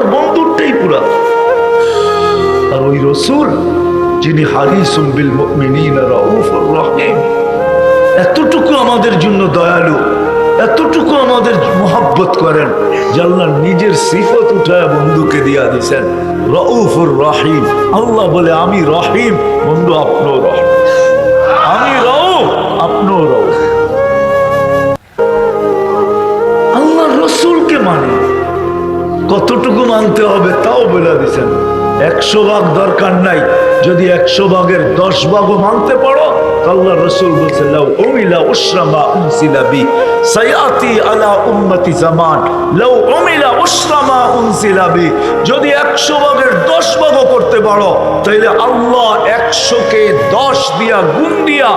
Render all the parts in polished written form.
আল্লাহর বন্ধুরটাই পুরাতন। আর ওই রসুল যিনি হারিসুম বিল মুমিনিনা রাউফুর রহিম, এতটুকু আমাদের জন্য দয়ালু, এতটুকু আমাদের মোহাব্বত করেন যে আল্লাহ নিজের সিফত উঠায় বন্ধুকে দিয়া দিছেন রাউফুর রহিম। আল্লাহ বলে আমি রহিম, বন্ধু আপনিও রহিম, আমি রাউফ আপনিও রাউফ। আল্লাহ রসুলকে মানে কতটুকু মানতে হবে তাও বলে দিছেন। 100 ভাগ দরকার নাই, যদি 100 ভাগের 10 ভাগও মানতে পারো, আল্লাহ রসুল বলছে লাউ উমিলা উশরা মা উনসিলা বি সায়াতি আলা উম্মতি জামান, লাউ উমিলা উশরা মা উনসিলা বি, যদি 100 ভাগের 10 ভাগও করতে পারো, তাহলে আল্লাহ 100 কে 10 দিয়া গুণ দিয়া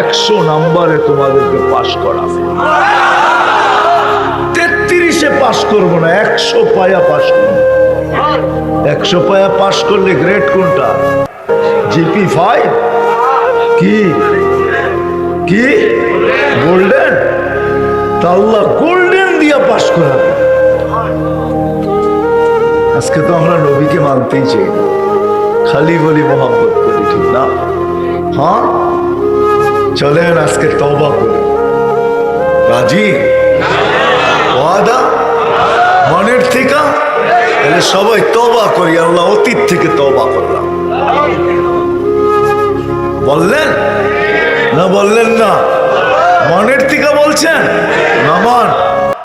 100 নম্বরে তোমাদেরকে পাস করাবে। 33-এ পাস করবো না, 100 পায়া পাস করবো। 100 পায়া পাস করলে গ্রেড কোনটা? জিপি 5 কি কি গোল্ডেন? তা আল্লাহ গোল্ডেন দিয়া পাস করাবে। আজকে তো আমরা নবীকে মানতেই চাই না, খালি বলি মোহাম্মত করি, ঠিক না? হ্যাঁ, চলেন আজকে তওবা করি। রাজি? ওয়াদা মনের থেকে? তাহলে সবাই তওবা করি। আল্লাহ অতীত থেকে তওবা করলাম। বললেন না? বললেন না? মনের থেকে বলছেন? নামান